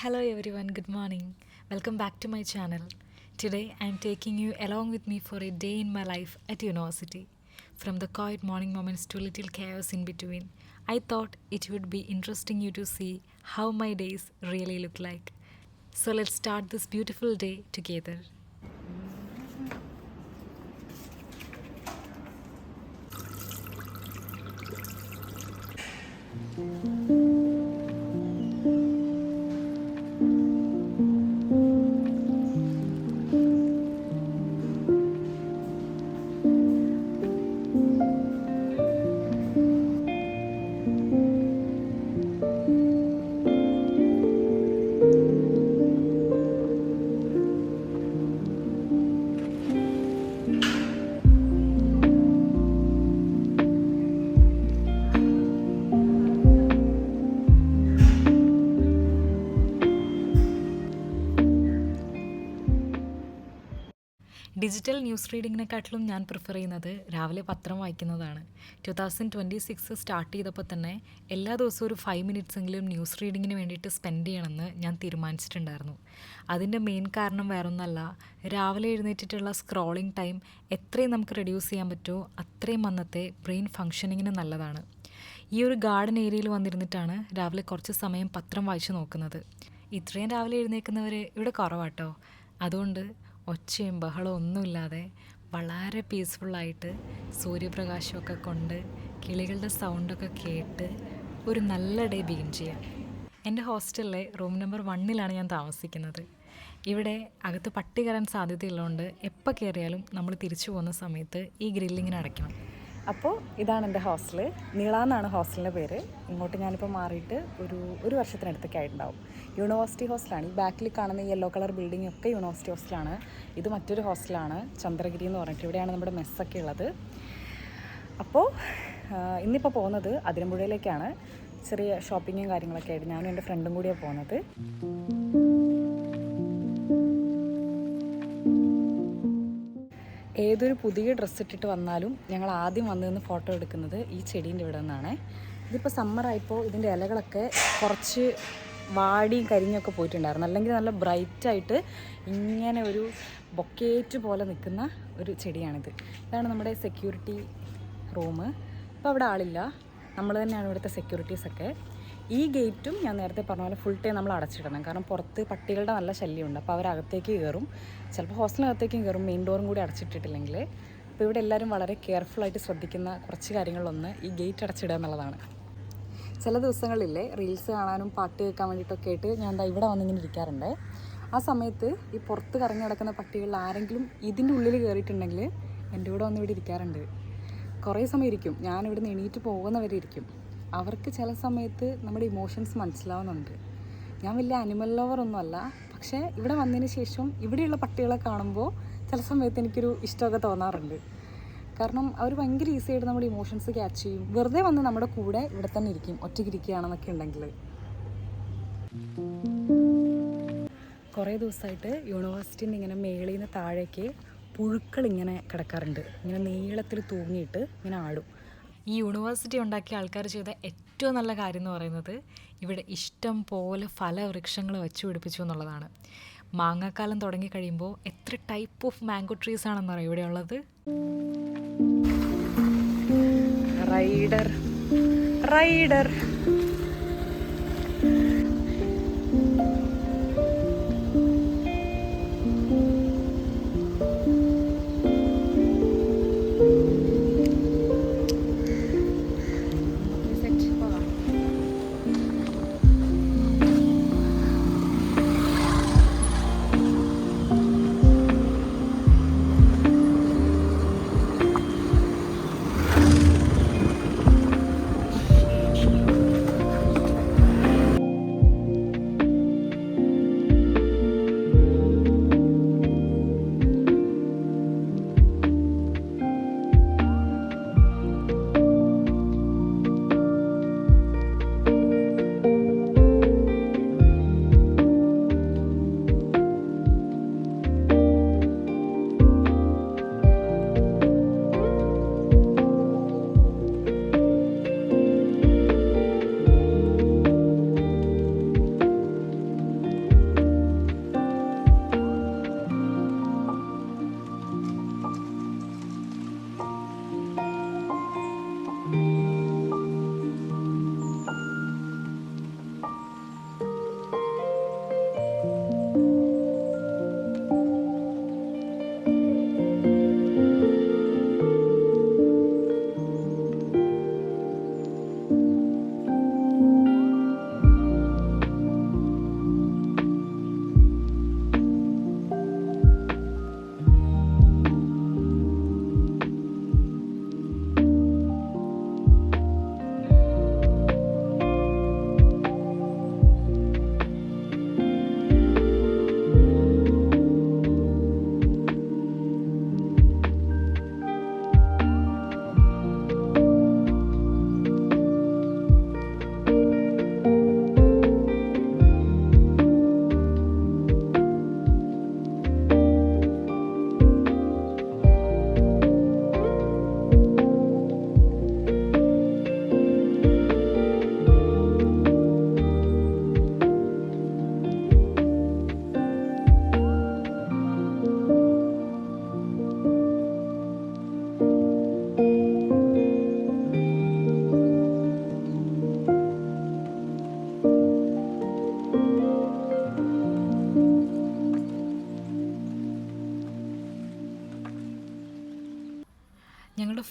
Hello everyone, good morning. Welcome back to my channel. Today I am taking you along with me for a day in my life at university. From the quiet morning moments to little chaos in between, I thought it would be interesting you to see how my days really look like. So let's start this beautiful day together. Digital news റീഡിങ്ങിനെക്കാട്ടിലും ഞാൻ prefer ചെയ്യുന്നത് രാവിലെ പത്രം വായിക്കുന്നതാണ്. 2026 start ചെയ്തപ്പോൾ തന്നെ എല്ലാ ദിവസവും ഒരു 5 മിനിറ്റ്സ് എങ്കിലും ന്യൂസ് റീഡിങ്ങിന് വേണ്ടിയിട്ട് സ്പെൻഡ് ചെയ്യണമെന്ന് ഞാൻ തീരുമാനിച്ചിട്ടുണ്ടായിരുന്നു. അതിൻ്റെ മെയിൻ കാരണം വേറൊന്നല്ല, രാവിലെ എഴുന്നേറ്റിട്ടുള്ള സ്ക്രോളിംഗ് ടൈം എത്രയും നമുക്ക് റെഡ്യൂസ് ചെയ്യാൻ പറ്റുമോ അത്രയും അന്നത്തെ ബ്രെയിൻ ഫങ്ഷനിങ്ങിന് നല്ലതാണ്. ഈ ഒരു ഗാർഡൻ ഏരിയയിൽ വന്നിരുന്നിട്ടാണ് രാവിലെ കുറച്ച് സമയം പത്രം വായിച്ചു നോക്കുന്നത്. ഇത്രയും രാവിലെ എഴുന്നേൽക്കുന്നവർ ഇവിടെ കുറവാട്ടോ. അതുകൊണ്ട് ഒച്ചയും ബഹളവും ഒന്നുമില്ലാതെ വളരെ പീസ്ഫുള്ളായിട്ട് സൂര്യപ്രകാശമൊക്കെ കൊണ്ട് കിളികളുടെ സൗണ്ടൊക്കെ കേട്ട് ഒരു നല്ല ഡേ ബിഗിൻ ചെയ്യാം. എൻ്റെ ഹോസ്റ്റലിലെ റൂം നമ്പർ 1 ഞാൻ താമസിക്കുന്നത്. ഇവിടെ അകത്ത് പട്ടി കയറാൻ സാധ്യതയുള്ളതുകൊണ്ട് എപ്പോൾ കയറിയാലും നമ്മൾ തിരിച്ചു പോകുന്ന സമയത്ത് ഈ ഗ്രില്ലിങ്ങിന് അടയ്ക്കണം. അപ്പോൾ ഇതാണ് എൻ്റെ ഹോസ്റ്റൽ. നീളാന്നാണ് ഹോസ്റ്റലിൻ്റെ പേര്. ഇങ്ങോട്ട് ഞാനിപ്പോൾ മാറിയിട്ട് ഒരു വർഷത്തിനടുത്തൊക്കെ ആയിട്ടുണ്ടാവും. യൂണിവേഴ്സിറ്റി ഹോസ്റ്റലാണ്. ഈ ബാക്കിൽ കാണുന്ന ഈ യെല്ലോ കളർ ബിൽഡിംഗ് ഒക്കെ യൂണിവേഴ്സിറ്റി ഹോസ്റ്റലാണ്. ഇത് മറ്റൊരു ഹോസ്റ്റലാണ്, ചന്ദ്രഗിരി എന്ന് പറഞ്ഞിട്ട്. ഇവിടെയാണ് നമ്മുടെ മെസ്സൊക്കെ ഉള്ളത്. അപ്പോൾ ഇന്നിപ്പോൾ പോകുന്നത് അതിരമ്പുഴയിലേക്കാണ്. ചെറിയ ഷോപ്പിങ്ങും കാര്യങ്ങളൊക്കെ ആയിട്ട് ഞാനും എൻ്റെ ഫ്രണ്ടും കൂടിയാണ് പോകുന്നത്. ഏതൊരു പുതിയ ഡ്രസ്സ് ഇട്ടിട്ട് വന്നാലും ഞങ്ങൾ ആദ്യം വന്നു നിന്ന് ഫോട്ടോ എടുക്കുന്നത് ഈ ചെടീൻ്റെ ഇവിടെ നിന്നാണ്. ഇതിപ്പോൾ സമ്മറായപ്പോൾ ഇതിൻ്റെ ഇലകളൊക്കെ കുറച്ച് വാടിയും കരിഞ്ഞൊക്കെ പോയിട്ടുണ്ടായിരുന്നു. അല്ലെങ്കിൽ നല്ല ബ്രൈറ്റായിട്ട് ഇങ്ങനെ ഒരു ബൊക്കേറ്റ് പോലെ നിൽക്കുന്ന ഒരു ചെടിയാണിത്. ഇതാണ് നമ്മുടെ സെക്യൂരിറ്റി റൂം. ഇപ്പോൾ അവിടെ ആളില്ല, നമ്മൾ തന്നെയാണ് ഇവിടുത്തെ സെക്യൂരിറ്റീസൊക്കെ. ഈ ഗേറ്റും ഞാൻ നേരത്തെ പറഞ്ഞ പോലെ ഫുൾ ടൈം നമ്മൾ അടച്ചിടണം. കാരണം പുറത്ത് പട്ടികളുടെ നല്ല ശല്യമുണ്ട്. അപ്പോൾ അവരകത്തേക്ക് കയറും, ചിലപ്പോൾ ഹോസ്റ്റലിനകത്തേക്കും കയറും, മെയിൻ ഡോറും കൂടി അടച്ചിട്ടിട്ടില്ലെങ്കിൽ. അപ്പോൾ ഇവിടെ എല്ലാവരും വളരെ കെയർഫുള്ളായിട്ട് ശ്രദ്ധിക്കുന്ന കുറച്ച് കാര്യങ്ങളിലൊന്ന് ഈ ഗേറ്റ് അടച്ചിടുക എന്നുള്ളതാണ്. ചില ദിവസങ്ങളില്ലേ റീൽസ് കാണാനും പാട്ട് കേൾക്കാൻ വേണ്ടിയിട്ടൊക്കെ ആയിട്ട് ഞാൻ ഇവിടെ വന്നിങ്ങനെ ഇരിക്കാറുണ്ട്. ആ സമയത്ത് ഈ പുറത്ത് കറങ്ങി നടക്കുന്ന പട്ടികളിൽ ആരെങ്കിലും ഇതിൻ്റെ ഉള്ളിൽ കയറിയിട്ടുണ്ടെങ്കിൽ എൻ്റെ കൂടെ വന്ന് ഇവിടെ ഇരിക്കാറുണ്ട്. കുറേ സമയം ഇരിക്കും. ഞാനിവിടെ നിന്ന് എണീറ്റ് പോകുന്നവരെ ഇരിക്കും. അവർക്ക് ചില സമയത്ത് നമ്മുടെ ഇമോഷൻസ് മനസ്സിലാവുന്നുണ്ട്. ഞാൻ വലിയ അനിമൽ ലവറൊന്നുമല്ല, പക്ഷേ ഇവിടെ വന്നതിന് ശേഷം ഇവിടെയുള്ള പട്ടികളെ കാണുമ്പോൾ ചില സമയത്ത് എനിക്കൊരു ഇഷ്ടമൊക്കെ തോന്നാറുണ്ട്. കാരണം അവർ ഭയങ്കര ഈസി ആയിട്ട് നമ്മുടെ ഇമോഷൻസ് ക്യാച്ച് ചെയ്യും. വെറുതെ വന്ന് നമ്മുടെ കൂടെ ഇവിടെ തന്നെ ഇരിക്കും, ഒറ്റയ്ക്കിരിക്കുകയാണെന്നൊക്കെ ഉണ്ടെങ്കിൽ. കുറേ ദിവസമായിട്ട് യൂണിവേഴ്സിറ്റിയിൽ ഇങ്ങനെ മേളിൽ നിന്ന് താഴേക്ക് പുഴുക്കൾ ഇങ്ങനെ കിടക്കാറുണ്ട്. ഇങ്ങനെ നീളത്തിൽ തൂങ്ങിയിട്ട് ഇങ്ങനെ ആടും. ഈ യൂണിവേഴ്സിറ്റി ഉണ്ടാക്കിയ ആൾക്കാർ ചെയ്ത ഏറ്റവും നല്ല കാര്യം എന്ന് പറയുന്നത് ഇവിടെ ഇഷ്ടം പോലെ ഫലവൃക്ഷങ്ങൾ വെച്ച് പിടിപ്പിച്ചു എന്നുള്ളതാണ്. മാങ്ങാക്കാലം തുടങ്ങിക്കഴിയുമ്പോൾ എത്ര ടൈപ്പ് ഓഫ് മാംഗോ ട്രീസ് ആണെന്നറിയോ ഇവിടെ ഉള്ളത്. റൈഡർ റൈഡർ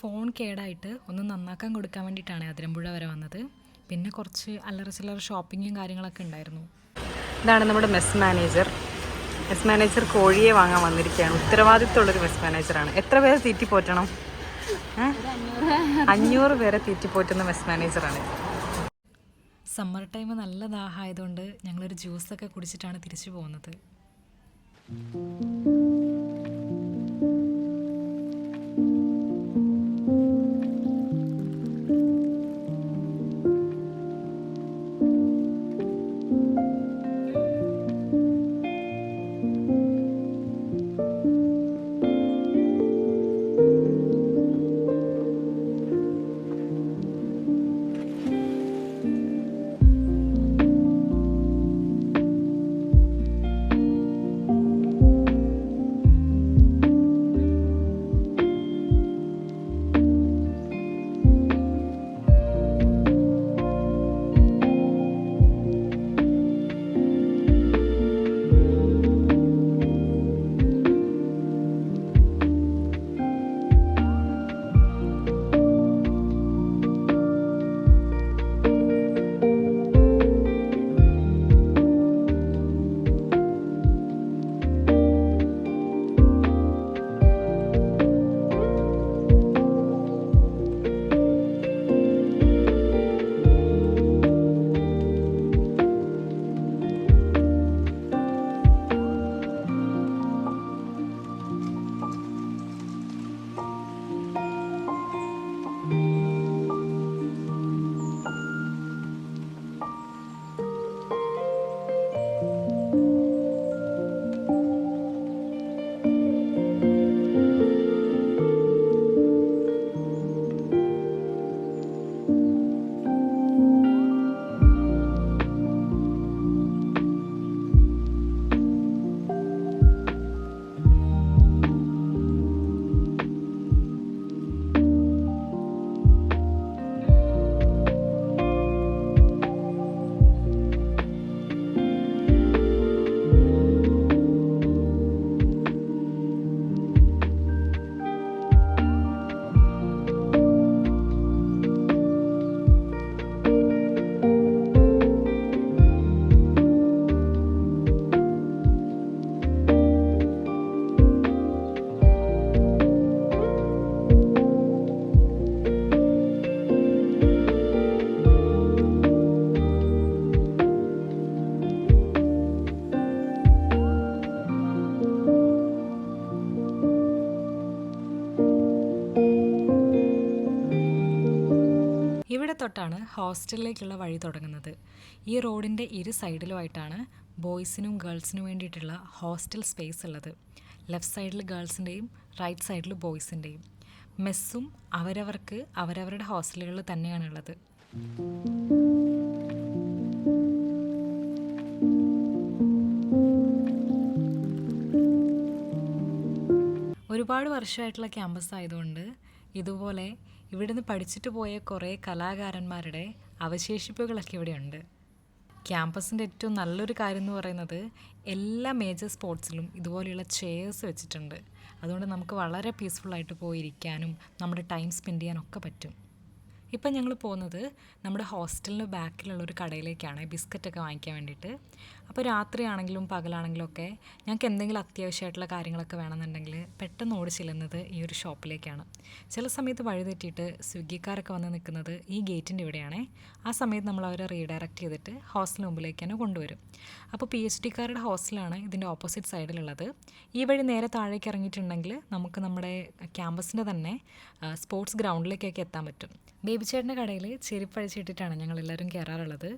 ഫോൺ കേടായിട്ട് ഒന്ന് നന്നാക്കാൻ കൊടുക്കാൻ വേണ്ടിയിട്ടാണ് അതിരമ്പുഴ വരെ വന്നത്. പിന്നെ കുറച്ച് അല്ലറ ചില്ലറ ഷോപ്പിങ്ങും കാര്യങ്ങളൊക്കെ ഉണ്ടായിരുന്നു. ഇതാണ് നമ്മുടെ മെസ് മാനേജർ. മെസ് മാനേജർ കോഴിയെ വാങ്ങാൻ വന്നിരിക്കുകയാണ്. ഉത്തരവാദിത്തമുള്ളൊരു മെസ് മാനേജറാണ്. എത്ര പേരെ തീറ്റിപ്പോറ്റണം? 500 പേരെ തീറ്റിപ്പോറ്റുന്ന മെസ് മാനേജറാണ്. സമ്മർ ടൈം നല്ല ദാഹമായതുകൊണ്ട് ഞങ്ങളൊരു ജ്യൂസൊക്കെ കുടിച്ചിട്ടാണ് തിരിച്ചു പോകുന്നത്. ഇവിടെ തൊട്ടാണ് ഹോസ്റ്റലിലേക്കുള്ള വഴി തുടങ്ങുന്നത്. ഈ റോഡിൻ്റെ ഇരു സൈഡിലുമായിട്ടാണ് ബോയ്സിനും ഗേൾസിനും വേണ്ടിയിട്ടുള്ള ഹോസ്റ്റൽ സ്പേസ് ഉള്ളത്. ലെഫ്റ്റ് സൈഡിൽ ഗേൾസിൻ്റെയും റൈറ്റ് സൈഡിൽ ബോയ്സിൻ്റെയും. മെസ്സും അവരവർക്ക് അവരവരുടെ ഹോസ്റ്റലുകളിൽ തന്നെയാണുള്ളത്. ഒരുപാട് വർഷമായിട്ടുള്ള ക്യാമ്പസ് ആയതുകൊണ്ട് ഇതുപോലെ ഇവിടുന്ന് പഠിച്ചിട്ട് പോയ കുറേ കലാകാരന്മാരുടെ അവശേഷിപ്പുകളൊക്കെ ഇവിടെയുണ്ട്. ക്യാമ്പസിൻ്റെ ഏറ്റവും നല്ലൊരു കാര്യം എന്ന് പറയുന്നത് എല്ലാ മേജർ സ്പോർട്സിലും ഇതുപോലെയുള്ള ചെയർസ് വെച്ചിട്ടുണ്ട്. അതുകൊണ്ട് നമുക്ക് വളരെ പീസ്ഫുള്ളായിട്ട് പോയിരിക്കാനും നമ്മുടെ ടൈം സ്പെൻഡ് ചെയ്യാനൊക്കെ പറ്റും. ഇപ്പം ഞങ്ങൾ പോകുന്നത് നമ്മുടെ ഹോസ്റ്റലിന് ബാക്കിലുള്ളൊരു കടയിലേക്കാണ് ബിസ്ക്കറ്റൊക്കെ വാങ്ങിക്കാൻ വേണ്ടിയിട്ട്. അപ്പോൾ രാത്രിയാണെങ്കിലും പകലാണെങ്കിലും ഒക്കെ ഞങ്ങൾക്ക് എന്തെങ്കിലും അത്യാവശ്യമായിട്ടുള്ള കാര്യങ്ങളൊക്കെ വേണമെന്നുണ്ടെങ്കിൽ പെട്ടെന്ന് ഓടി ചെല്ലുന്നത് ഈ ഒരു ഷോപ്പിലേക്കാണ്. ചില സമയത്ത് വഴി തെറ്റിയിട്ട് സ്വിഗ്ഗിക്കാരൊക്കെ വന്ന് നിൽക്കുന്നത് ഈ ഗേറ്റിൻ്റെ ഇവിടെയാണേ. ആ സമയത്ത് നമ്മൾ അവരെ റീഡയറക്റ്റ് ചെയ്തിട്ട് ഹോസ്റ്റലിന് മുമ്പിലേക്ക് തന്നെ കൊണ്ടുവരും. അപ്പോൾ PhD-കാരുടെ ഹോസ്റ്റലാണ് ഇതിൻ്റെ ഓപ്പോസിറ്റ് സൈഡിലുള്ളത്. ഈ വഴി നേരെ താഴേക്ക് ഇറങ്ങിയിട്ടുണ്ടെങ്കിൽ നമുക്ക് നമ്മുടെ ക്യാമ്പസിൻ്റെ തന്നെ സ്പോർട്സ് ഗ്രൗണ്ടിലേക്കൊക്കെ എത്താൻ പറ്റും. ബേബി ചേട്ടൻ്റെ കടയിൽ ചെരുപ്പ് അഴിച്ചിട്ടിട്ടാണ് ഞങ്ങളെല്ലാവരും കയറാറുള്ളത്.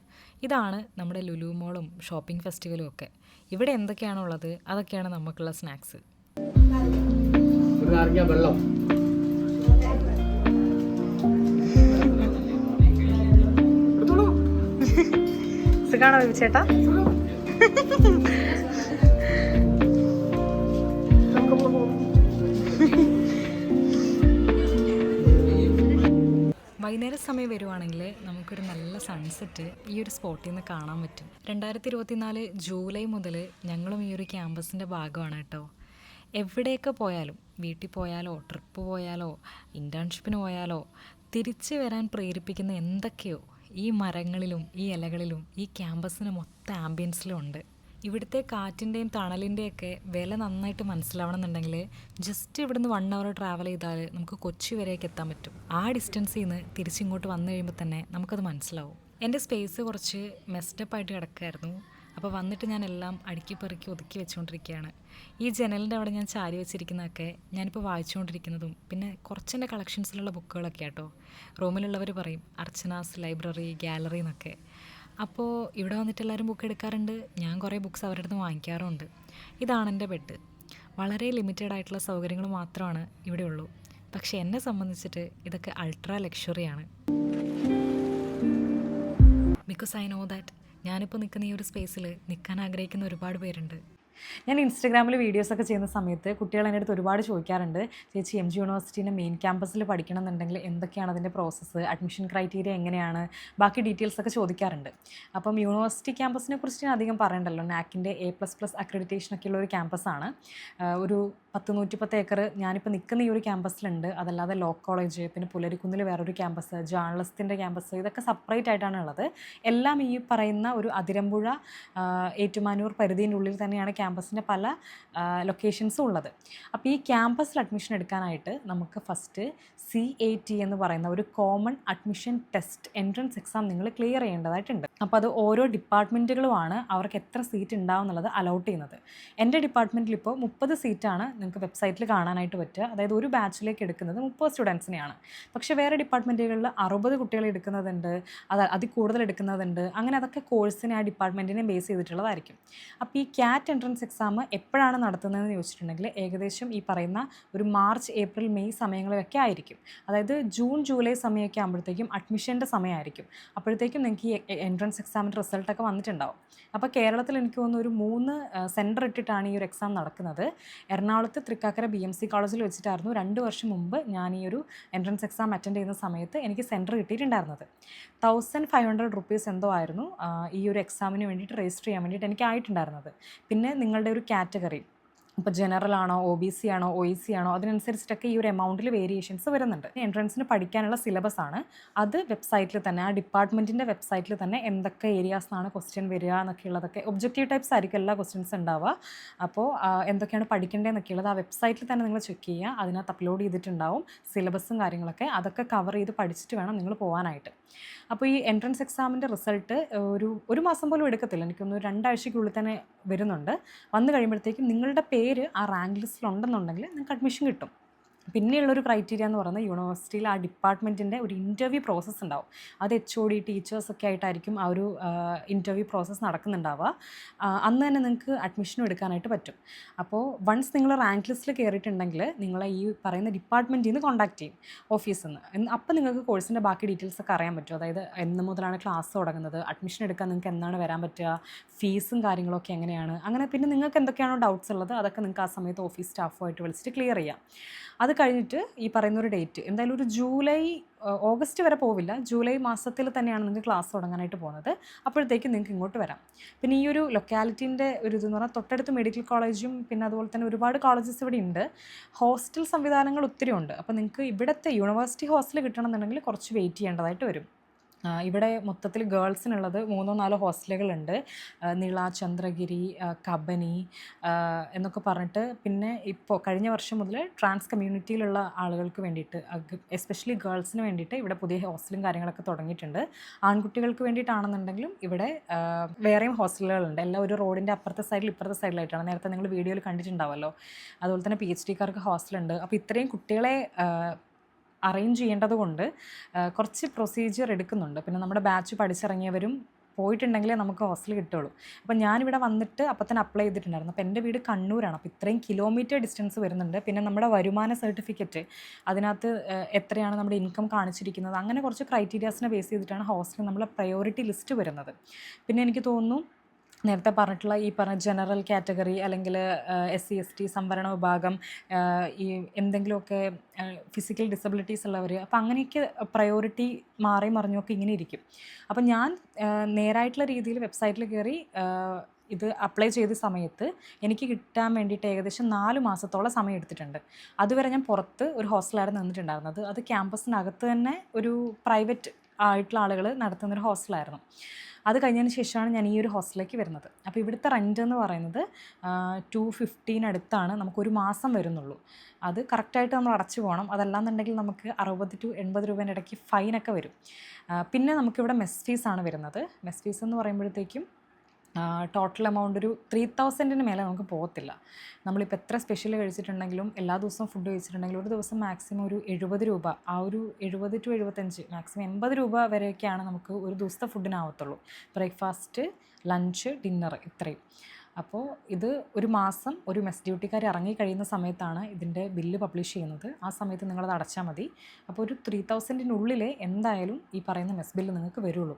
ഇതാണ് നമ്മുടെ ലുലു മോളും ഷോപ്പിംഗ് ഫെസ്റ്റിവലും ഒക്കെ. ഇവിടെ എന്തൊക്കെയാണുള്ളത് അതൊക്കെയാണ് നമുക്കുള്ള സ്നാക്സ്. സുഖാണോ ബേബി ചേട്ടാ? വൈകുന്നേര സമയം വരുവാണെങ്കിൽ നമുക്കൊരു നല്ല സൺസെറ്റ് ഈ ഒരു സ്പോട്ടിൽ നിന്ന് കാണാൻ പറ്റും. 2024 ജൂലൈ മുതൽ ഞങ്ങളും ഈ ഒരു ക്യാമ്പസിൻ്റെ ഭാഗമാണ് കേട്ടോ. എവിടെയൊക്കെ പോയാലും, വീട്ടിൽ പോയാലോ ട്രിപ്പ് പോയാലോ ഇൻറ്റേൺഷിപ്പിന് പോയാലോ തിരിച്ച് വരാൻ പ്രേരിപ്പിക്കുന്ന എന്തൊക്കെയോ ഈ മരങ്ങളിലും ഈ ഇലകളിലും ഈ ക്യാമ്പസിന് മൊത്തം ആംബിയൻസിലും ഉണ്ട്. ഇവിടുത്തെ കാറ്റിൻ്റെയും തണലിൻ്റെയൊക്കെ വില നന്നായിട്ട് മനസ്സിലാവണമെന്നുണ്ടെങ്കിൽ ജസ്റ്റ് ഇവിടുന്ന് 1 hour ട്രാവൽ ചെയ്താൽ നമുക്ക് കൊച്ചി വരെയൊക്കെ എത്താൻ പറ്റും. ആ ഡിസ്റ്റൻസിൽ നിന്ന് തിരിച്ചിങ്ങോട്ട് വന്നു കഴിയുമ്പോൾ തന്നെ നമുക്കത് മനസ്സിലാവും. എൻ്റെ സ്പേസ് കുറച്ച് മെസ്ഡപ്പായിട്ട് കിടക്കുമായിരുന്നു. അപ്പോൾ വന്നിട്ട് ഞാൻ എല്ലാം അടുക്കി പെറുക്കി ഒതുക്കി വെച്ചുകൊണ്ടിരിക്കുകയാണ്. ഈ ജനലിൻ്റെ അവിടെ ഞാൻ ചാരി വെച്ചിരിക്കുന്നതൊക്കെ ഞാനിപ്പോൾ വായിച്ചുകൊണ്ടിരിക്കുന്നതും പിന്നെ കുറച്ചെൻ്റെ കളക്ഷൻസിലുള്ള ബുക്കുകളൊക്കെ ആട്ടോ. റൂമിലുള്ളവർ പറയും അർച്ചനാസ് ലൈബ്രറി ഗാലറി എന്നൊക്കെ. അപ്പോൾ ഇവിടെ വന്നിട്ട് എല്ലാവരും ബുക്ക് എടുക്കാറുണ്ട്. ഞാൻ കുറേ ബുക്ക്സ് അവരുടെ അടുത്ത് വാങ്ങിക്കാറുമുണ്ട്. ഇതാണ് എൻ്റെ ബെഡ്. വളരെ ലിമിറ്റഡ് ആയിട്ടുള്ള സൗകര്യങ്ങൾ മാത്രമാണ് ഇവിടെ ഉള്ളൂ. പക്ഷേ എന്നെ സംബന്ധിച്ചിട്ട് ഇതൊക്കെ അൾട്രാ ലക്ഷറിയാണ്. ബിക്കോസ് ഐ നോ ദാറ്റ് ഞാനിപ്പോൾ നിൽക്കുന്ന ഈ ഒരു സ്പേസിൽ നിൽക്കാൻ ആഗ്രഹിക്കുന്ന ഒരുപാട് പേരുണ്ട്. ഞാൻ ഇൻസ്റ്റഗ്രാമിൽ വീഡിയോസൊക്കെ ചെയ്യുന്ന സമയത്ത് കുട്ടികൾ എൻ്റെ അടുത്ത് ഒരുപാട് ചോദിക്കാറുണ്ട്, ചേച്ചി എം ജി യൂണിവേഴ്സിറ്റീൻ്റെ മെയിൻ ക്യാമ്പസിൽ പഠിക്കണം എന്നുണ്ടെങ്കിൽ എന്തൊക്കെയാണ് അതിൻ്റെ പ്രോസസ്സ്, അഡ്മിഷൻ ക്രൈറ്റീരിയ എങ്ങനെയാണ്, ബാക്കി ഡീറ്റെയിൽസൊക്കെ ചോദിക്കാറുണ്ട്. അപ്പം യൂണിവേഴ്സിറ്റി ക്യാമ്പസിനെ കുറിച്ച് ഞാൻ അധികം പറയണ്ടല്ലോ. നാക്കിൻ്റെ A++ അക്രഡിറ്റേഷനൊക്കെ ഉള്ള ഒരു ക്യാമ്പസാണ്. ഒരു 110 ഏക്കർ ഞാനിപ്പോൾ നിൽക്കുന്ന ഈ ഒരു ക്യാമ്പസിലുണ്ട്. അതല്ലാതെ ലോ കോളേജ്, പിന്നെ പുലരിക്കുന്നിൽ വേറൊരു ക്യാമ്പസ്, ജേർണലിസ്റ്റിൻ്റെ ക്യാമ്പസ്, ഇതൊക്കെ സെപ്പറേറ്റ് ആയിട്ടാണ് ഉള്ളത്. എല്ലാം ഈ പറയുന്ന ഒരു അതിരമ്പുഴ ഏറ്റുമാനൂർ പരിധിൻ്റെ ഉള്ളിൽ തന്നെയാണ് ക്യാമ്പസിൻ്റെ പല ലൊക്കേഷൻസും ഉള്ളത്. അപ്പോൾ ഈ ക്യാമ്പസിൽ അഡ്മിഷൻ എടുക്കാനായിട്ട് നമുക്ക് ഫസ്റ്റ് CAT എന്ന് പറയുന്ന ഒരു common admission test entrance exam നിങ്ങൾ ക്ലിയർ ചെയ്യേണ്ടതായിട്ടുണ്ട്. അപ്പോൾ അത് ഓരോ ഡിപ്പാർട്ട്മെൻറ്റുകളുമാണ് അവർക്ക് എത്ര സീറ്റ് ഉണ്ടാവും എന്നുള്ളത് അലോട്ട് ചെയ്യുന്നത്. എൻ്റെ ഡിപ്പാർട്ട്മെൻറ്റിൽ ഇപ്പോൾ 30 സീറ്റാണ് നിങ്ങൾക്ക് വെബ്സൈറ്റിൽ കാണാനായിട്ട് പറ്റുക. അതായത് ഒരു ബാച്ചിലേക്ക് എടുക്കുന്നത് 30 സ്റ്റുഡൻസിനെയാണ്. പക്ഷേ വേറെ ഡിപ്പാർട്ട്മെൻറ്റുകളിൽ 60 കുട്ടികൾ എടുക്കുന്നതുണ്ട്, അതിൽ കൂടുതൽ എടുക്കുന്നതുണ്ട്. അങ്ങനെ അതൊക്കെ കോഴ്സിനെ ആ ഡിപ്പാർട്ട്മെൻറ്റിനെ ബേസ് ചെയ്തിട്ടുള്ളതായിരിക്കും. അപ്പോൾ ഈ CAT എൻട്രൻസ് എക്സാം എപ്പോഴാണ് നടത്തുന്നതെന്ന് ചോദിച്ചിട്ടുണ്ടെങ്കിൽ ഏകദേശം ഈ പറയുന്ന ഒരു മാർച്ച് ഏപ്രിൽ മെയ് സമയങ്ങളിലൊക്കെ ആയിരിക്കും. അതായത് ജൂൺ ജൂലൈ സമയമൊക്കെ ആകുമ്പോഴത്തേക്കും അഡ്മിഷൻ്റെ സമയമായിരിക്കും. അപ്പോഴത്തേക്കും നിങ്ങൾക്ക് ഈ എൻട്രൻസ് എക്സാമിൻ്റെ റിസൾട്ടൊക്കെ വന്നിട്ടുണ്ടാവും. അപ്പോൾ കേരളത്തിൽ എനിക്ക് തോന്നുന്നു ഒരു 3 സെൻറ്റർ ഇട്ടിട്ടാണ് ഈ ഒരു എക്സാം നടക്കുന്നത്. എറണാകുളത്ത് തൃക്കാക്കര BMC കോളേജിൽ വെച്ചിട്ടായിരുന്നു 2 വർഷം മുമ്പ് ഞാൻ ഈ ഒരു എൻട്രൻസ് എക്സാം അറ്റൻഡ് ചെയ്യുന്ന സമയത്ത് എനിക്ക് സെൻറ്റർ കിട്ടിയിട്ടുണ്ടായിരുന്നത്. 1500 റുപ്പീസ് എന്തോ ആയിരുന്നു ഈ ഒരു എക്സാമിന് വേണ്ടിയിട്ട് രജിസ്റ്റർ ചെയ്യാൻ വേണ്ടിയിട്ട് എനിക്ക് ആയിട്ടുണ്ടായിരുന്നത്. പിന്നെ നിങ്ങളുടെ ഒരു കാറ്റഗറി ഇപ്പോൾ ജനറൽ ആണോ OBC ആണോ OEC ആണോ അതിനനുസരിച്ചിട്ടൊക്കെ ഈ ഒരു എമൗണ്ടിൽ വേരിയേഷൻസ് വരുന്നുണ്ട്. എൻട്രൻസിന് പഠിക്കാനുള്ള സിലബസ് ആണ് അത് വെബ്സൈറ്റിൽ തന്നെ ആ ഡിപ്പാർട്ട്മെൻറ്റിൻ്റെ വെബ്സൈറ്റിൽ തന്നെ എന്തൊക്കെ ഏരിയാസിനാണ് ക്വസ്റ്റ്യൻ വരിക എന്നൊക്കെ ഉള്ളതൊക്കെ ഒബ്ജക്റ്റീവ് ടൈപ്സ് ആയിരിക്കും എല്ലാ ക്വസ്റ്റ്യൻസ് ഉണ്ടാവുക. അപ്പോൾ എന്തൊക്കെയാണ് പഠിക്കേണ്ടതെന്നൊക്കെ ഉള്ളത് ആ വെബ്സൈറ്റിൽ തന്നെ നിങ്ങൾ ചെക്ക് ചെയ്യുക. അതിനകത്ത് അപ്ലോഡ് ചെയ്തിട്ടുണ്ടാവും സിലബസും കാര്യങ്ങളൊക്കെ. അതൊക്കെ കവർ ചെയ്ത് പഠിച്ചിട്ട് വേണം നിങ്ങൾ പോകാനായിട്ട്. അപ്പോൾ ഈ എൻട്രൻസ് എക്സാമിൻ്റെ റിസൾട്ട് ഒരു മാസം പോലും എടുക്കത്തില്ല. എനിക്കൊന്ന് 2 ആഴ്ചയ്ക്കുള്ളിൽ തന്നെ വരുന്നുണ്ട്. വന്നു കഴിയുമ്പോഴത്തേക്കും നിങ്ങളുടെ പേര് ആ റാങ്ക് ലിസ്റ്റിലുണ്ടെന്നുണ്ടെങ്കിൽ നിങ്ങൾക്ക് അഡ്മിഷൻ കിട്ടും. പിന്നെയുള്ളൊരു ക്രൈറ്റീരിയ എന്ന് പറയുന്നത് യൂണിവേഴ്സിറ്റിയിൽ ആ ഡിപ്പാർട്ട്മെൻറ്റിൻ്റെ ഒരു ഇൻ്റർവ്യൂ പ്രോസസ്സ് ഉണ്ടാവും. അത് HOD ടീച്ചേഴ്സൊക്കെ ആയിട്ടായിരിക്കും ആ ഒരു ഇൻ്റർവ്യൂ പ്രോസസ്സ് നടക്കുന്നുണ്ടാവുക. അന്ന് തന്നെ നിങ്ങൾക്ക് അഡ്മിഷനും എടുക്കാനായിട്ട് പറ്റും. അപ്പോൾ വൺസ് നിങ്ങൾ റാങ്ക് ലിസ്റ്റിൽ കയറിയിട്ടുണ്ടെങ്കിൽ നിങ്ങളെ ഈ പറയുന്ന ഡിപ്പാർട്ട്മെൻറ്റിൽ നിന്ന് കോൺടാക്ട് ചെയ്യും ഓഫീസിൽ നിന്ന്. അപ്പോൾ നിങ്ങൾക്ക് കോഴ്സിൻ്റെ ബാക്കി ഡീറ്റെയിൽസൊക്കെ അറിയാൻ പറ്റും. അതായത് എന്ന് മുതലാണ് ക്ലാസ് തുടങ്ങുന്നത്, അഡ്മിഷൻ എടുക്കാൻ നിങ്ങൾക്ക് എന്നാണ് വരാൻ പറ്റുക, ഫീസും കാര്യങ്ങളൊക്കെ എങ്ങനെയാണ്, അങ്ങനെ പിന്നെ നിങ്ങൾക്ക് എന്തൊക്കെയാണോ ഡൗട്ട്സ് ഉള്ളത് അതൊക്കെ നിങ്ങൾക്ക് ആ സമയത്ത് ഓഫീസ് സ്റ്റാഫുമായിട്ട് വിളിച്ചിട്ട് ക്ലിയർ ചെയ്യാം. അത് കഴിഞ്ഞിട്ട് ഈ പറയുന്നൊരു ഡേറ്റ് എന്തായാലും ഒരു ഓഗസ്റ്റ് വരെ പോവില്ല, ജൂലൈ മാസത്തിൽ തന്നെയാണ് നിങ്ങൾക്ക് ക്ലാസ് തുടങ്ങാനായിട്ട് പോകുന്നത്. അപ്പോഴത്തേക്കും നിങ്ങൾക്ക് ഇങ്ങോട്ട് വരാം. പിന്നെ ഈ ഒരു ലൊക്കാലിറ്റീൻ്റെ ഒരു ഇതെന്ന് പറഞ്ഞാൽ തൊട്ടടുത്ത് മെഡിക്കൽ കോളേജും പിന്നെ അതുപോലെ തന്നെ ഒരുപാട് കോളേജസ് ഇവിടെ ഉണ്ട്. ഹോസ്റ്റൽ സംവിധാനങ്ങൾ ഒത്തിരി ഉണ്ട്. അപ്പോൾ നിങ്ങൾക്ക് ഇവിടുത്തെ യൂണിവേഴ്സിറ്റി ഹോസ്റ്റൽ കിട്ടണമെന്നുണ്ടെങ്കിൽ കുറച്ച് വെയിറ്റ് ചെയ്യേണ്ടതായിട്ട് വരും. ഇവിടെ മൊത്തത്തിൽ ഗേൾസിനുള്ളത് 3-4 ഹോസ്റ്റലുകളുണ്ട്. നിള, ചന്ദ്രഗിരി, കബനി എന്നൊക്കെ പറഞ്ഞിട്ട്. പിന്നെ ഇപ്പോൾ കഴിഞ്ഞ വർഷം മുതൽ ട്രാൻസ് കമ്മ്യൂണിറ്റിയിലുള്ള ആളുകൾക്ക് വേണ്ടിയിട്ട് എസ്പെഷ്യലി ഗേൾസിന് വേണ്ടിയിട്ട് ഇവിടെ പുതിയ ഹോസ്റ്റലും കാര്യങ്ങളൊക്കെ തുടങ്ങിയിട്ടുണ്ട്. ആൺകുട്ടികൾക്ക് വേണ്ടിയിട്ടാണെന്നുണ്ടെങ്കിലും ഇവിടെ വേറെയും ഹോസ്റ്റലുകളുണ്ട്. എല്ലാം ഒരു റോഡിൻ്റെ അപ്പുറത്തെ സൈഡിൽ ഇപ്പുറത്തെ സൈഡിലായിട്ടാണ്. നേരത്തെ നിങ്ങൾ വീഡിയോയിൽ കണ്ടിട്ടുണ്ടാവുമല്ലോ. അതുപോലെ തന്നെ PhD-കാർക്ക് ഹോസ്റ്റലുണ്ട്. അപ്പോൾ ഇത്രയും കുട്ടികളെ അറേഞ്ച് ചെയ്യേണ്ടത് കൊണ്ട് കുറച്ച് പ്രൊസീജിയർ എടുക്കുന്നുണ്ട്. പിന്നെ നമ്മുടെ ബാച്ച് പഠിച്ചിറങ്ങിയവരും പോയിട്ടുണ്ടെങ്കിലേ നമുക്ക് ഹോസ്റ്റൽ കിട്ടുള്ളൂ. അപ്പോൾ ഞാനിവിടെ വന്നിട്ട് അപ്പം തന്നെ അപ്ലൈ ചെയ്തിട്ടുണ്ടായിരുന്നു. അപ്പോൾ എൻ്റെ വീട് കണ്ണൂരാണ്. അപ്പോൾ ഇത്രയും കിലോമീറ്റർ ഡിസ്റ്റൻസ് വരുന്നുണ്ട്. പിന്നെ നമ്മുടെ വരുമാന സർട്ടിഫിക്കറ്റ് അതിനകത്ത് എത്രയാണ് നമ്മുടെ ഇൻകം കാണിച്ചിരിക്കുന്നത്, അങ്ങനെ കുറച്ച് ക്രൈറ്റീരിയാസിനെ ബേസ് ചെയ്തിട്ടാണ് ഹോസ്റ്റൽ നമ്മളെ പ്രയോറിറ്റി ലിസ്റ്റ് വരുന്നത്. പിന്നെ എനിക്ക് തോന്നുന്നു നേരത്തെ പറഞ്ഞിട്ടുള്ള ഈ പറഞ്ഞ ജനറൽ കാറ്റഗറി അല്ലെങ്കിൽ SC ST സംവരണ വിഭാഗം, ഈ എന്തെങ്കിലുമൊക്കെ ഫിസിക്കൽ ഡിസബിലിറ്റീസ് ഉള്ളവർ, അപ്പോൾ അങ്ങനെയൊക്കെ പ്രയോറിറ്റി മാറി മറിഞ്ഞൊക്കെ ഇങ്ങനെ ഇരിക്കും. അപ്പം ഞാൻ നേരായിട്ടുള്ള രീതിയിൽ വെബ്സൈറ്റിൽ കയറി ഇത് അപ്ലൈ ചെയ്ത സമയത്ത് എനിക്ക് കിട്ടാൻ വേണ്ടിയിട്ട് ഏകദേശം 4 മാസത്തോളം സമയം എടുത്തിട്ടുണ്ട്. അതുവരെ ഞാൻ പുറത്ത് ഒരു ഹോസ്റ്റലായിരുന്നു നിന്നിട്ടുണ്ടായിരുന്നത്. അത് ക്യാമ്പസിനകത്ത് തന്നെ ഒരു പ്രൈവറ്റ് ആയിട്ടുള്ള ആളുകൾ നടത്തുന്നൊരു ഹോസ്റ്റലായിരുന്നു. അത് കഴിഞ്ഞതിന് ശേഷമാണ് ഞാൻ ഈ ഒരു ഹോസ്റ്റലിലേക്ക് വരുന്നത്. അപ്പോൾ ഇവിടുത്തെ റെൻ്റ് എന്ന് പറയുന്നത് 215 അടുത്താണ് നമുക്കൊരു മാസം വരുന്നുള്ളൂ. അത് കറക്റ്റായിട്ട് നമ്മൾ അടച്ചു പോകണം. അതല്ലാന്നുണ്ടെങ്കിൽ നമുക്ക് 60 to 80 രൂപേൻ്റെ ഇടയ്ക്ക് ഫൈനൊക്കെ വരും. പിന്നെ നമുക്കിവിടെ മെസ് ഫീസാണ് വരുന്നത്. മെസ് ഫീസ് എന്ന് പറയുമ്പോഴത്തേക്കും ടോട്ടൽ എമൗണ്ട് ഒരു 3000-ന് മേലെ നമുക്ക് പോകത്തില്ല. നമ്മളിപ്പോൾ എത്ര സ്പെഷ്യൽ കഴിച്ചിട്ടുണ്ടെങ്കിലും എല്ലാ ദിവസവും ഫുഡ് കഴിച്ചിട്ടുണ്ടെങ്കിലും ഒരു ദിവസം മാക്സിമം ഒരു 70 രൂപ, ആ ഒരു 70 to 75 മാക്സിമം 80 രൂപ വരെയൊക്കെയാണ് നമുക്ക് ഒരു ദിവസത്തെ ഫുഡിനാവത്തുള്ളൂ. ബ്രേക്ക്ഫാസ്റ്റ്, ലഞ്ച്, ഡിന്നർ ഇത്രയും. അപ്പോൾ ഇത് ഒരു മാസം ഒരു മെസ് ഡ്യൂട്ടിക്കാർ ഇറങ്ങി കഴിയുന്ന സമയത്താണ് ഇതിൻ്റെ ബില്ല് പബ്ലിഷ് ചെയ്യുന്നത്. ആ സമയത്ത് നിങ്ങളത് അടച്ചാൽ മതി. അപ്പോൾ ഒരു 3000-നുള്ളിൽ എന്തായാലും ഈ പറയുന്ന മെസ് ബില്ല് നിങ്ങൾക്ക് വരുള്ളൂ.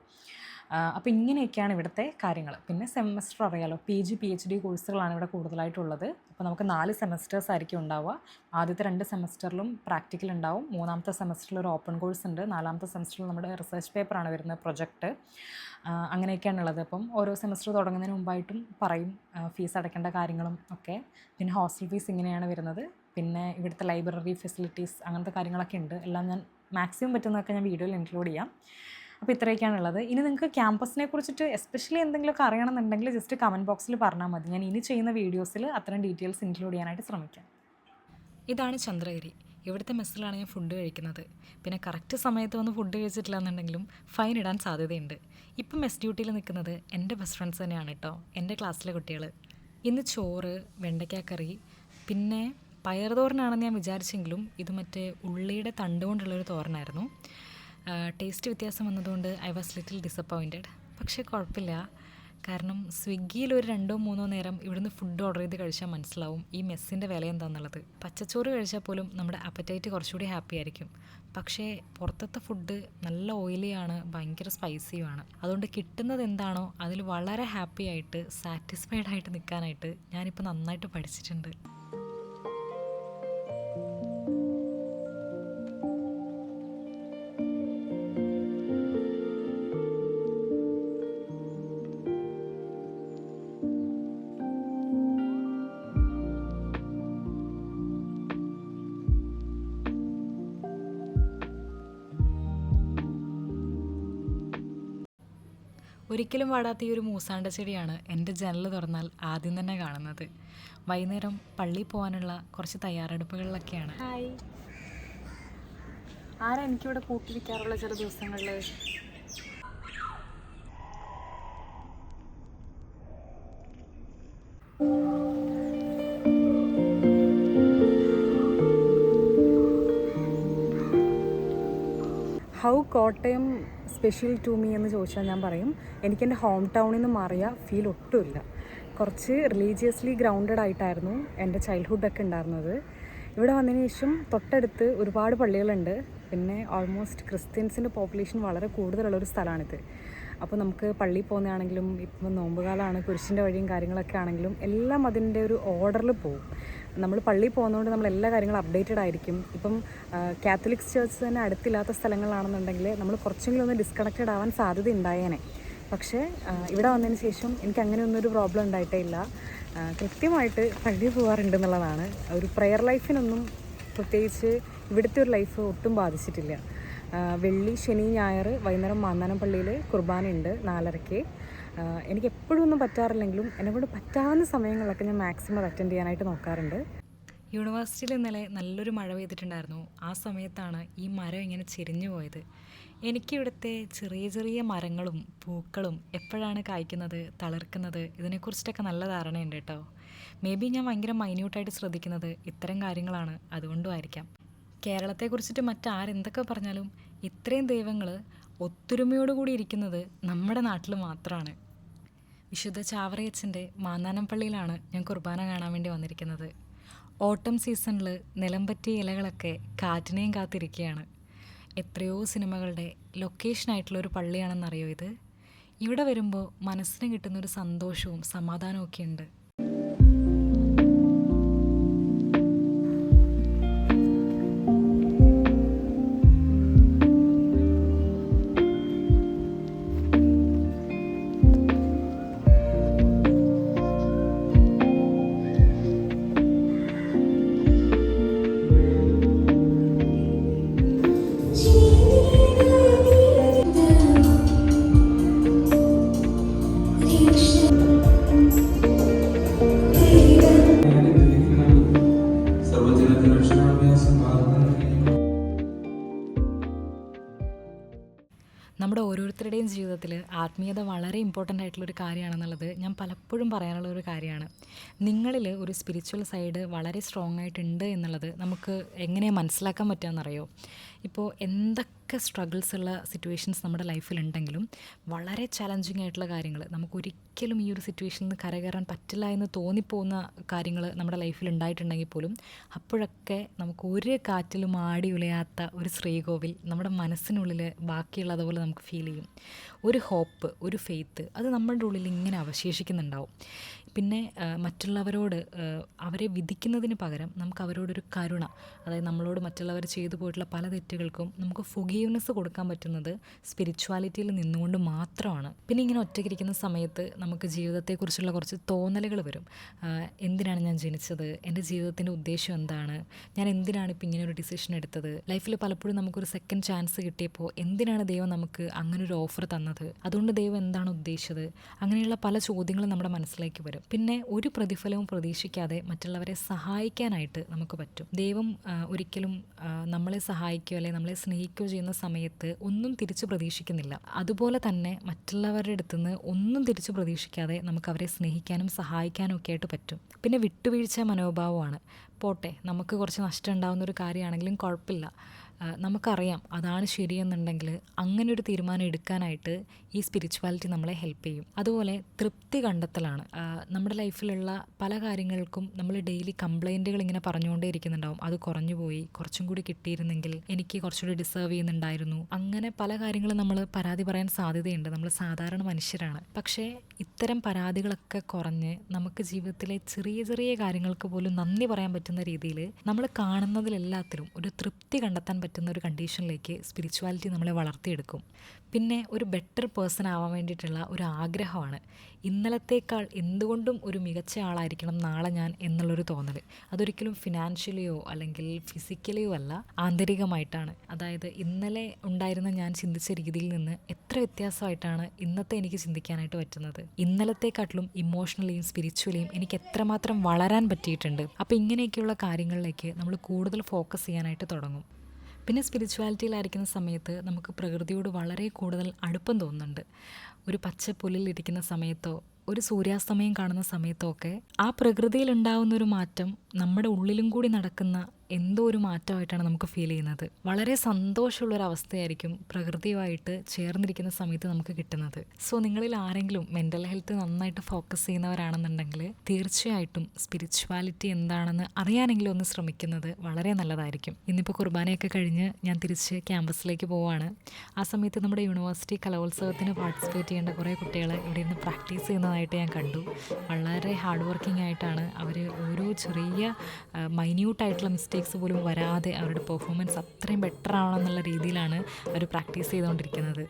അപ്പോൾ ഇങ്ങനെയൊക്കെയാണ് ഇവിടുത്തെ കാര്യങ്ങൾ. പിന്നെ സെമസ്റ്റർ അറിയാലോ, PG PhD കോഴ്സുകളാണ് ഇവിടെ കൂടുതലായിട്ടുള്ളത്. അപ്പോൾ നമുക്ക് 4 സെമസ്റ്റേഴ്സ് ആയിരിക്കും ഉണ്ടാവുക. ആദ്യത്തെ 2 സെമസ്റ്ററിലും പ്രാക്ടിക്കൽ ഉണ്ടാവും. 3-ാമത്തെ സെമസ്റ്ററിൽ ഒരു ഓപ്പൺ കോഴ്സ് ഉണ്ട്. 4-ാമത്തെ സെമസ്റ്ററിൽ നമ്മുടെ റിസർച്ച് പേപ്പറാണ് വരുന്നത്, പ്രൊജക്റ്റ്. അങ്ങനെയൊക്കെയാണ് ഉള്ളത്. അപ്പം ഓരോ സെമസ്റ്റർ തുടങ്ങുന്നതിന് മുമ്പായിട്ടും പറയും ഫീസ് അടയ്ക്കേണ്ട കാര്യങ്ങളും ഒക്കെ. പിന്നെ ഹോസ്റ്റൽ ഫീസ് ഇങ്ങനെയാണ് വരുന്നത്. പിന്നെ ഇവിടുത്തെ ലൈബ്രറി ഫെസിലിറ്റീസ് അങ്ങനത്തെ കാര്യങ്ങളൊക്കെ ഉണ്ട്. എല്ലാം ഞാൻ മാക്സിമം പറ്റുന്നതൊക്കെ ഞാൻ വീഡിയോയിൽ ഇൻക്ലൂഡ് ചെയ്യാം. അപ്പോൾ ഇത്രയൊക്കെയാണുള്ളത്. ഇനി നിങ്ങൾക്ക് ക്യാമ്പസിനെ കുറിച്ചിട്ട് എസ്പെഷ്യലി എന്തെങ്കിലുമൊക്കെ അറിയണമെന്നുണ്ടെങ്കിൽ ജസ്റ്റ് കമൻറ്റ് ബോക്സിൽ പറഞ്ഞാൽ മതി. ഞാൻ ഇനി ചെയ്യുന്ന വീഡിയോസിൽ അത്തരം ഡീറ്റെയിൽസ് ഇൻക്ലൂഡ് ചെയ്യാനായിട്ട് ശ്രമിക്കാം. ഇതാണ് ചന്ദ്രഗിരി. ഇവിടുത്തെ മെസ്സിലാണ് ഞാൻ ഫുഡ് കഴിക്കുന്നത്. പിന്നെ കറക്റ്റ് സമയത്ത് വന്ന് ഫുഡ് കഴിച്ചിട്ടില്ല എന്നുണ്ടെങ്കിലും ഫൈൻ ഇടാൻ സാധ്യതയുണ്ട്. ഇപ്പം മെസ് ഡ്യൂട്ടിയിൽ നിൽക്കുന്നത് എൻ്റെ ബെസ്റ്റ് ഫ്രണ്ട്സ് തന്നെയാണ് കേട്ടോ, എൻ്റെ ക്ലാസ്സിലെ കുട്ടികൾ. ഇന്ന് ചോറ്, വെണ്ടയ്ക്കാക്കറി, പിന്നെ പയറുതോരനാണെന്ന് ഞാൻ വിചാരിച്ചെങ്കിലും ഇത് മറ്റേ ഉള്ളിയുടെ തണ്ട് കൊണ്ടുള്ളൊരു തോരനായിരുന്നു. ടേസ്റ്റ് വ്യത്യാസം വന്നതുകൊണ്ട് ഐ വാസ് ലിറ്റിൽ ഡിസപ്പോയിൻറ്റഡ്. പക്ഷേ കുഴപ്പമില്ല, കാരണം സ്വിഗ്ഗിയിൽ ഒരു 2-3 നേരം ഇവിടുന്ന് ഫുഡ് ഓർഡർ ചെയ്ത് കഴിച്ചാൽ മനസ്സിലാവും ഈ മെസ്സിൻ്റെ വില എന്താണെന്നുള്ളത്. പച്ചച്ചോറ് കഴിച്ചാൽ പോലും നമ്മുടെ അപ്പറ്റൈറ്റ് കുറച്ചുകൂടി ഹാപ്പി ആയിരിക്കും. പക്ഷേ പുറത്തത്തെ ഫുഡ് നല്ല ഓയിലിയാണ്, ഭയങ്കര സ്പൈസിയുമാണ്. അതുകൊണ്ട് കിട്ടുന്നത് എന്താണോ അതിൽ വളരെ ഹാപ്പി ആയിട്ട് സാറ്റിസ്ഫൈഡ് ആയിട്ട് നിൽക്കാനായിട്ട് ഞാനിപ്പോൾ നന്നായിട്ട് പഠിച്ചിട്ടുണ്ട്. ഒരിക്കലും വാടാത്ത ഈ ഒരു മൂസാണ്ട ചെടിയാണ് എൻ്റെ ജനൽ തുറന്നാൽ ആദ്യം തന്നെ കാണുന്നത്. വൈകുന്നേരം പള്ളിയിൽ പോകാനുള്ള കുറച്ച് തയ്യാറെടുപ്പുകളിലൊക്കെയാണ്. ഹായ്, ആരാ എനിക്കിവിടെ കൂട്ടിരിക്കാറുള്ള ചില ദിവസങ്ങളിൽ? How Kottayam special to me എന്ന് ചോദിച്ചാൽ ഞാൻ പറയും എനിക്കെൻ്റെ ഹോം ടൗണിൽ നിന്ന് മാറിയ ഫീൽ ഒട്ടുമില്ല. കുറച്ച് റിലീജിയസ്ലി ഗ്രൗണ്ടഡ് ആയിട്ടായിരുന്നു എൻ്റെ ചൈൽഡ്ഹുഡൊക്കെ ഉണ്ടായിരുന്നത്. ഇവിടെ വന്നതിന് ശേഷം തൊട്ടടുത്ത് ഒരുപാട് പള്ളികളുണ്ട്. പിന്നെ ഓൾമോസ്റ്റ് ക്രിസ്ത്യൻസിൻ്റെ പോപ്പുലേഷൻ വളരെ കൂടുതലുള്ളൊരു സ്ഥലമാണിത്. അപ്പോൾ നമുക്ക് പള്ളിയിൽ പോകുന്നതാണെങ്കിലും ഇപ്പം നോമ്പുകാലമാണ്, കുരിശിൻ്റെ വഴിയും കാര്യങ്ങളൊക്കെ ആണെങ്കിലും എല്ലാം അതിൻ്റെ ഒരു ഓർഡറിൽ പോകും. നമ്മൾ പള്ളിയിൽ പോകുന്നതുകൊണ്ട് നമ്മൾ എല്ലാ കാര്യങ്ങളും അപ്ഡേറ്റഡ് ആയിരിക്കും. ഇപ്പം കാത്തലിക്സ് ചേർച്ച് തന്നെ അടുത്തില്ലാത്ത സ്ഥലങ്ങളാണെന്നുണ്ടെങ്കിൽ നമ്മൾ കുറച്ചെങ്കിലും ഒന്ന് ഡിസ്കണക്റ്റഡ് ആവാൻ സാധ്യത ഉണ്ടായേനെ. പക്ഷേ ഇവിടെ വന്നതിന് ശേഷം എനിക്ക് അങ്ങനെയൊന്നൊരു പ്രോബ്ലം ഉണ്ടായിട്ടേ ഇല്ല. കൃത്യമായിട്ട് പള്ളിയിൽ പോകാറുണ്ട് എന്നുള്ളതാണ്. ഒരു പ്രെയർ ലൈഫിനൊന്നും പ്രത്യേകിച്ച് ഇവിടുത്തെ ഒരു ലൈഫ് ഒട്ടും ബാധിച്ചിട്ടില്ല. വെള്ളി, ശനി, ഞായർ വൈകുന്നേരം മാന്നാനം പള്ളിയിൽ കുർബാനയുണ്ട് 4:30. എനിക്ക് എപ്പോഴും ഒന്നും പറ്റാറില്ലെങ്കിലും എന്നെക്കൊണ്ട് പറ്റാവുന്ന സമയങ്ങളിലൊക്കെ ഞാൻ മാക്സിമം അത് അറ്റൻഡ് ചെയ്യാനായിട്ട് നോക്കാറുണ്ട്. യൂണിവേഴ്സിറ്റിയിൽ ഇന്നലെ നല്ലൊരു മഴ പെയ്തിട്ടുണ്ടായിരുന്നു. ആ സമയത്താണ് ഈ മരം ഇങ്ങനെ ചെരിഞ്ഞു പോയത്. എനിക്കിവിടുത്തെ ചെറിയ ചെറിയ മരങ്ങളും പൂക്കളും എപ്പോഴാണ് കായ്ക്കുന്നത്, തളിർക്കുന്നത്, ഇതിനെക്കുറിച്ചിട്ടൊക്കെ നല്ല ധാരണയുണ്ട് കേട്ടോ. മേ ബി ഞാൻ ഭയങ്കര മൈന്യൂട്ടായിട്ട് ശ്രദ്ധിക്കുന്നത് ഇത്തരം കാര്യങ്ങളാണ്, അതുകൊണ്ടും ആയിരിക്കാം. കേരളത്തെക്കുറിച്ചിട്ട് മറ്റാരെന്തൊക്കെ പറഞ്ഞാലും ഇത്രയും ദൈവങ്ങൾ ഒത്തൊരുമയോടുകൂടി ഇരിക്കുന്നത് നമ്മുടെ നാട്ടിൽ മാത്രമാണ്. വിശുദ്ധ ചാവറയച്ചൻ്റെ മാന്നാനം പള്ളിയിലാണ് ഞാൻ കുർബാന കാണാൻ വേണ്ടി വന്നിരിക്കുന്നത്. ഓട്ടം സീസണിൽ നിലംപറ്റിയ ഇലകളൊക്കെ കാറ്റിനെയും കാത്തിരിക്കുകയാണ്. എത്രയോ സിനിമകളുടെ ലൊക്കേഷനായിട്ടുള്ളൊരു പള്ളിയാണെന്നറിയോ ഇത്. ഇവിടെ വരുമ്പോൾ മനസ്സിന് കിട്ടുന്നൊരു സന്തോഷവും സമാധാനവും ഒക്കെ ഉണ്ട്. എല്ലാവരുടെയും ജീവിതത്തിൽ ആത്മീയത വളരെ ഇമ്പോർട്ടൻ്റ് ആയിട്ടുള്ളൊരു കാര്യമാണെന്നുള്ളത് ഞാൻ പലപ്പോഴും പറയാനുള്ള ഒരു കാര്യമാണ്. നിങ്ങളിൽ ഒരു സ്പിരിച്വൽ സൈഡ് വളരെ സ്ട്രോങ് ആയിട്ടുണ്ട് എന്നുള്ളത് നമുക്ക് എങ്ങനെയാണ് മനസ്സിലാക്കാൻ പറ്റുകയെന്നറിയോ? ഇപ്പോൾ എന്തൊക്കെ സ്ട്രഗിൾസ് ഉള്ള സിറ്റുവേഷൻസ് നമ്മുടെ ലൈഫിലുണ്ടെങ്കിലും വളരെ ചലഞ്ചിങ് ആയിട്ടുള്ള കാര്യങ്ങൾ, നമുക്കൊരിക്കലും ഈ ഒരു സിറ്റുവേഷനിൽ നിന്ന് കരകയറാൻ പറ്റില്ല എന്ന് തോന്നിപ്പോകുന്ന കാര്യങ്ങൾ നമ്മുടെ ലൈഫിൽ ഉണ്ടായിട്ടുണ്ടെങ്കിൽ പോലും അപ്പോഴൊക്കെ നമുക്ക് ഒരു കാറ്റിലും ആടി ഉലയാത്ത ഒരു ശ്രീകോവിൽ നമ്മുടെ മനസ്സിനുള്ളിൽ ബാക്കിയുള്ളതുപോലെ നമുക്ക് ഫീൽ ചെയ്യും. ഒരു ഹോപ്പ്, ഒരു ഫെയ്ത്ത്, അത് നമ്മുടെ ഉള്ളിൽ ഇങ്ങനെ അവശേഷിക്കുന്നുണ്ടാവും. പിന്നെ മറ്റുള്ളവരോട് അവരെ വിധിക്കുന്നതിന് പകരം നമുക്ക് അവരോടൊരു കരുണ, അതായത് നമ്മളോട് മറ്റുള്ളവർ ചെയ്തു പോയിട്ടുള്ള പല തെറ്റുകൾക്കും നമുക്ക് ഫൊഗീവ്നെസ് കൊടുക്കാൻ പറ്റുന്നത് സ്പിരിച്വാലിറ്റിയിൽ നിന്നുകൊണ്ട് മാത്രമാണ്. പിന്നെ ഇങ്ങനെ ഒറ്റയ്ക്കിരിക്കുന്ന സമയത്ത് നമുക്ക് ജീവിതത്തെക്കുറിച്ചുള്ള കുറച്ച് തോന്നലുകൾ വരും. എന്തിനാണ് ഞാൻ ജനിച്ചത്? എൻ്റെ ജീവിതത്തിൻ്റെ ഉദ്ദേശം എന്താണ്? ഞാൻ എന്തിനാണ് ഇപ്പം ഇങ്ങനെ ഒരു ഡിസിഷൻ എടുത്തത്? ലൈഫിൽ പലപ്പോഴും നമുക്കൊരു സെക്കൻഡ് ചാൻസ് കിട്ടിയപ്പോൾ എന്തിനാണ് ദൈവം നമുക്ക് അങ്ങനെ ഒരു ഓഫർ തന്നത്? അതുകൊണ്ട് ദൈവം എന്താണ് ഉദ്ദേശിച്ചത്? അങ്ങനെയുള്ള പല ചോദ്യങ്ങളും നമ്മുടെ മനസ്സിലേക്ക് വരും. പിന്നെ ഒരു പ്രതിഫലവും പ്രതീക്ഷിക്കാതെ മറ്റുള്ളവരെ സഹായിക്കാനായിട്ട് നമുക്ക് പറ്റും. ദൈവം ഒരിക്കലും നമ്മളെ സഹായിക്കുകയോ അല്ലെങ്കിൽ നമ്മളെ സ്നേഹിക്കുകയോ ചെയ്യുന്ന സമയത്ത് ഒന്നും തിരിച്ചു പ്രതീക്ഷിക്കുന്നില്ല. അതുപോലെ തന്നെ മറ്റുള്ളവരുടെ അടുത്തുനിന്ന് ഒന്നും തിരിച്ചു പ്രതീക്ഷിക്കാതെ നമുക്ക് അവരെ സ്നേഹിക്കാനും സഹായിക്കാനും ഒക്കെ ആയിട്ട് പറ്റും. പിന്നെ വിട്ടുവീഴ്ച മനോഭാവമാണ്. പോട്ടെ, നമുക്ക് കുറച്ച് നഷ്ടം ഉണ്ടാകുന്ന ഒരു കാര്യമാണെങ്കിലും കുഴപ്പമില്ല, നമുക്കറിയാം അതാണ് ശരിയെന്നുണ്ടെങ്കിൽ അങ്ങനെ ഒരു തീരുമാനം എടുക്കാനായിട്ട് ഈ സ്പിരിച്വാലിറ്റി നമ്മളെ ഹെൽപ്പ് ചെയ്യും. അതുപോലെ തൃപ്തി കണ്ടെത്തലാണ്. നമ്മുടെ ലൈഫിലുള്ള പല കാര്യങ്ങൾക്കും നമ്മൾ ഡെയിലി കംപ്ലൈൻറ്റുകൾ ഇങ്ങനെ പറഞ്ഞുകൊണ്ടേ ഇരിക്കുന്നുണ്ടാവും. അത് കുറഞ്ഞു പോയി, കുറച്ചും കൂടി കിട്ടിയിരുന്നെങ്കിൽ, എനിക്ക് കുറച്ചുകൂടി ഡിസേർവ് ചെയ്യുന്നുണ്ടായിരുന്നു, അങ്ങനെ പല കാര്യങ്ങളും നമ്മൾ പരാതി പറയാൻ സാധ്യതയുണ്ട്. നമ്മൾ സാധാരണ മനുഷ്യരാണ്. പക്ഷേ ഇത്തരം പരാതികളൊക്കെ കുറഞ്ഞ് നമുക്ക് ജീവിതത്തിലെ ചെറിയ ചെറിയ കാര്യങ്ങൾക്ക് പോലും നന്ദി പറയാൻ പറ്റുന്ന രീതിയിൽ നമ്മൾ കാണുന്നതിലെല്ലാത്തിലും ഒരു തൃപ്തി കണ്ടെത്താൻ പറ്റുന്ന ഒരു കണ്ടീഷനിലേക്ക് സ്പിരിച്വാലിറ്റി നമ്മളെ വളർത്തിയെടുക്കും. പിന്നെ ഒരു ബെറ്റർ പേഴ്സൺ ആവാൻ വേണ്ടിയിട്ടുള്ള ഒരു ആഗ്രഹമാണ്. ഇന്നലത്തേക്കാൾ എന്തുകൊണ്ടും ഒരു മികച്ച ആളായിരിക്കണം നാളെ ഞാൻ എന്നുള്ളൊരു തോന്നൽ. അതൊരിക്കലും ഫിനാൻഷ്യലിയോ അല്ലെങ്കിൽ ഫിസിക്കലിയോ അല്ല, ആന്തരികമായിട്ടാണ്. അതായത് ഇന്നലെ ഉണ്ടായിരുന്ന ഞാൻ ചിന്തിച്ച രീതിയിൽ നിന്ന് എത്ര വ്യത്യാസമായിട്ടാണ് ഇന്നത്തെ എനിക്ക് ചിന്തിക്കാനായിട്ട് പറ്റുന്നത്. ഇന്നലത്തെക്കാട്ടിലും ഇമോഷണലിയും സ്പിരിച്വലിയും എനിക്ക് എത്രമാത്രം വളരാൻ പറ്റിയിട്ടുണ്ട്. അപ്പോൾ ഇങ്ങനെയൊക്കെയുള്ള കാര്യങ്ങളിലേക്ക് നമ്മൾ കൂടുതൽ ഫോക്കസ് ചെയ്യാനായിട്ട് തുടങ്ങും. പിന്നെ സ്പിരിച്വാലിറ്റിയിലായിരിക്കുന്ന സമയത്ത് നമുക്ക് പ്രകൃതിയോട് വളരെ കൂടുതൽ അടുപ്പം തോന്നുന്നുണ്ട്. ഒരു പച്ചപ്പുല്ലിലിരിക്കുന്ന സമയത്തോ ഒരു സൂര്യാസ്തമയം കാണുന്ന സമയത്തോ ഒക്കെ ആ പ്രകൃതിയിലുണ്ടാവുന്ന ഒരു മാറ്റം നമ്മുടെ ഉള്ളിലും കൂടി നടക്കുന്ന എന്തോ ഒരു മാറ്റമായിട്ടാണ് നമുക്ക് ഫീൽ ചെയ്യുന്നത്. വളരെ സന്തോഷമുള്ളൊരവസ്ഥയായിരിക്കും പ്രകൃതിയുമായിട്ട് ചേർന്നിരിക്കുന്ന സമയത്ത് നമുക്ക് കിട്ടുന്നത്. സോ നിങ്ങളിൽ ആരെങ്കിലും മെൻ്റൽ ഹെൽത്ത് നന്നായിട്ട് ഫോക്കസ് ചെയ്യുന്നവരാണെന്നുണ്ടെങ്കിൽ തീർച്ചയായിട്ടും സ്പിരിച്വാലിറ്റി എന്താണെന്ന് അറിയാനെങ്കിലും ഒന്ന് ശ്രമിക്കുന്നത് വളരെ നല്ലതായിരിക്കും. ഇന്നിപ്പോൾ കുർബാനയൊക്കെ കഴിഞ്ഞ് ഞാൻ തിരിച്ച് ക്യാമ്പസിലേക്ക് പോവുകയാണ്. ആ സമയത്ത് നമ്മുടെ യൂണിവേഴ്സിറ്റി കലോത്സവത്തിന് പാർട്ടിസിപ്പേറ്റ് ചെയ്യേണ്ട കുറേ കുട്ടികൾ ഇവിടെ ഇരുന്ന് പ്രാക്ടീസ് ചെയ്യുന്നതായിട്ട് ഞാൻ കണ്ടു. വളരെ ഹാർഡ് വർക്കിംഗ് ആയിട്ടാണ് അവർ ഓരോ ചെറിയ മൈന്യൂട്ടായിട്ടുള്ള മിസ്റ്റേക്സ് പോലും വരാതെ അവരുടെ പെർഫോമൻസ് അത്രയും ബെറ്റർ ആവണം എന്നുള്ള രീതിയിലാണ് അവർ പ്രാക്ടീസ് ചെയ്തുകൊണ്ടിരിക്കുന്നത്.